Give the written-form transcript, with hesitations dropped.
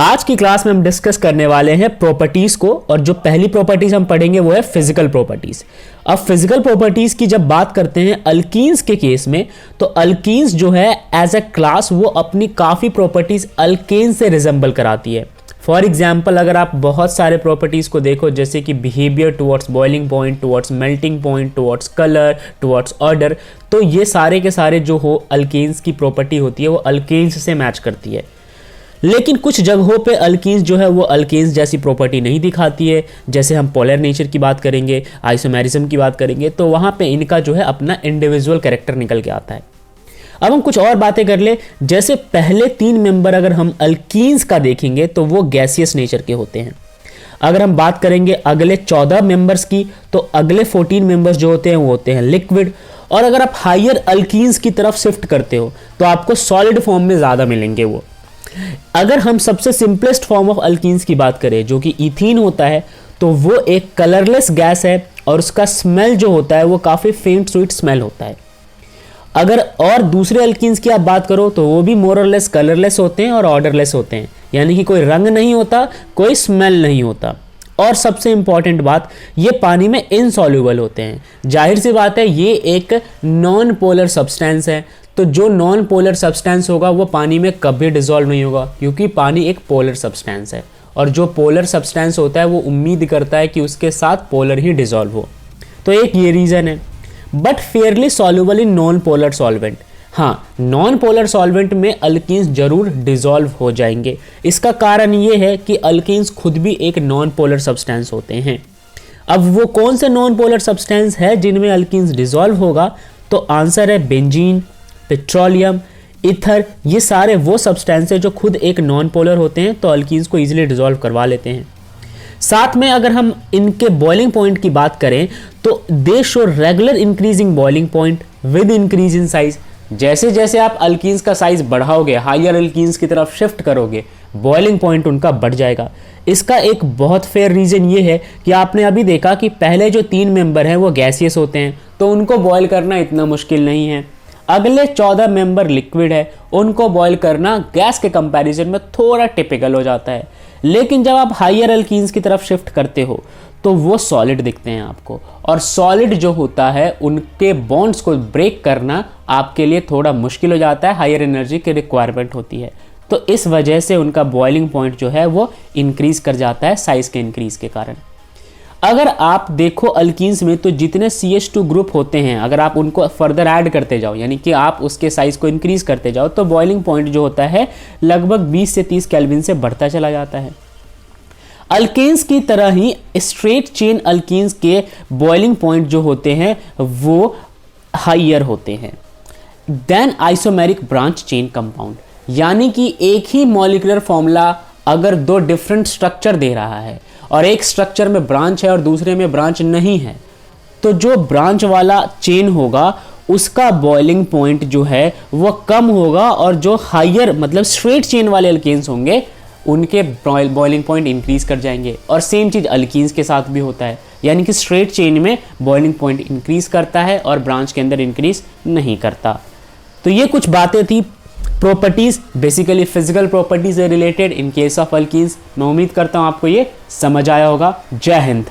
आज की क्लास में हम डिस्कस करने वाले हैं प्रॉपर्टीज को, और जो पहली प्रॉपर्टीज हम पढ़ेंगे वो है फिजिकल प्रॉपर्टीज। अब फिजिकल प्रॉपर्टीज की जब बात करते हैं अल्कीन्स के केस में, तो अल्कीन्स जो है एज अ क्लास वो अपनी काफी प्रॉपर्टीज अल्केन से रिजेंबल कराती है। फॉर एग्जाम्पल अगर आप बहुत सारे प्रॉपर्टीज को देखो, जैसे कि behaviour towards boiling point, towards melting point, towards colour, towards order, तो ये सारे के सारे जो हो अल्केन्स की प्रॉपर्टी होती है वो अल्केन्स से मैच करती है। लेकिन कुछ जगहों पे अल्कीन्स जो है वो अल्केन्स जैसी प्रॉपर्टी नहीं दिखाती है। जैसे हम पोलर नेचर की बात करेंगे, आइसोमेरिज्म की बात करेंगे, तो वहां पे इनका जो है अपना इंडिविजुअल कैरेक्टर निकल के आता है। अब हम कुछ और बातें कर ले। जैसे पहले 3 मेंबर अगर हम अल्कीन्स का देखेंगे तो वो गैसियस नेचर के होते हैं। अगर हम बात करेंगे अगले 14 मेंबर्स की, तो अगले 14 मेंबर्स जो होते हैं वो होते हैं लिक्विड। और अगर आप हायर अल्कीन्स की तरफ शिफ्ट करते हो तो आपको सॉलिड फॉर्म में ज्यादा मिलेंगे वो। अगर हम सबसे सिंपलेस्ट फॉर्म ऑफ अल्कीन्स की बात करें जो कि इथीन होता है, तो वो एक कलरलेस गैस है और उसका स्मेल जो होता है वो काफी फेंट स्वीट स्मेल होता है। अगर और दूसरे अल्कीन्स की आप बात करो तो वो भी मोर और लेस कलरलेस होते हैं और ऑर्डरलेस होते हैं, यानी कि कोई रंग नहीं होता, कोई स्मेल नहीं होता। और सबसे इंपॉर्टेंट बात, ये पानी में इनसॉल्युबल होते हैं। जाहिर सी बात है ये एक नॉन पोलर सब्सटेंस है, तो जो नॉन पोलर सब्सटेंस होगा वो पानी में कभी डिसॉल्व नहीं होगा, क्योंकि पानी एक पोलर सब्सटेंस है और जो पोलर सब्सटेंस होता है वो उम्मीद करता है कि उसके साथ पोलर ही डिसॉल्व हो। तो एक ये रीजन है। But Fairlie soluble in non polar solvent. हाँ, नॉन पोलर सॉल्वेंट में अल्कीन्स जरूर डिसॉल्व हो जाएंगे। इसका कारण ये है कि अल्कीन्स खुद भी एक नॉन पोलर सब्सटेंस होते हैं। अब वो कौन से नॉन पोलर सब्सटेंस है जिनमें अल्कीन्स डिसॉल्व होगा, तो आंसर है बेंजीन, पेट्रोलियम, ईथर। ये सारे वो सब्सटेंस है जो खुद एक नॉन पोलर होते हैं, तो अल्कीन्स को इजीली डिसॉल्व करवा लेते हैं। साथ में अगर हम इनके बॉइलिंग पॉइंट की बात करें तो दे show regular increasing boiling point with increase in size. जैसे जैसे आप अल्कीन्स का साइज बढ़ाओगे, हायर अल्कीन्स की तरफ शिफ्ट करोगे, बॉइलिंग पॉइंट उनका बढ़ जाएगा। इसका एक बहुत फेयर रीजन ये है कि आपने अभी देखा कि पहले जो 3 मेंबर हैं वो गैसियस होते हैं, तो उनको बॉयल करना इतना मुश्किल नहीं है। अगले 14 मेंबर लिक्विड है, उनको बॉयल करना गैस के कंपैरिजन में थोड़ा टिपिकल हो जाता है। लेकिन जब आप हायर अल्कीन्स की तरफ शिफ्ट करते हो तो वो सॉलिड दिखते हैं आपको, और सॉलिड जो होता है उनके बॉन्ड्स को ब्रेक करना आपके लिए थोड़ा मुश्किल हो जाता है, हायर एनर्जी की रिक्वायरमेंट होती है। तो इस वजह से उनका बॉइलिंग पॉइंट जो है वो इंक्रीज कर जाता है साइज के इंक्रीज के कारण। अगर आप देखो अल्कीन्स में, तो जितने CH2 ग्रुप होते हैं अगर आप उनको फर्दर ऐड करते जाओ, यानी कि आप उसके साइज को इंक्रीज करते जाओ, तो बॉइलिंग पॉइंट जो होता है लगभग 20 से 30 केल्विन से बढ़ता चला जाता है। अल्केन्स की तरह ही स्ट्रेट चेन अल्कीन्स के बॉइलिंग पॉइंट जो होते हैं वो हायर होते हैं than isomeric branch chain compound. यानी कि एक ही मॉलिक्यूलर फॉर्मूला अगर 2 डिफरेंट स्ट्रक्चर दे रहा है और एक स्ट्रक्चर में ब्रांच है और दूसरे में ब्रांच नहीं है, तो जो ब्रांच वाला चेन होगा उसका बॉइलिंग पॉइंट जो है वो कम होगा, और जो हायर मतलब स्ट्रेट चेन वाले अल्केन्स होंगे उनके बॉइलिंग पॉइंट इंक्रीज कर जाएंगे। और सेम चीज अल्कीन्स के साथ भी होता है, यानी कि स्ट्रेट चेन में बॉइलिंग पॉइंट इंक्रीज करता है और ब्रांच के अंदर इंक्रीज नहीं करता। तो ये कुछ बातें थी प्रॉपर्टीज, बेसिकली फिजिकल प्रॉपर्टीज से related in case of alkenes. मैं उम्मीद करता हूं आपको ये समझ आया होगा। जय हिंद।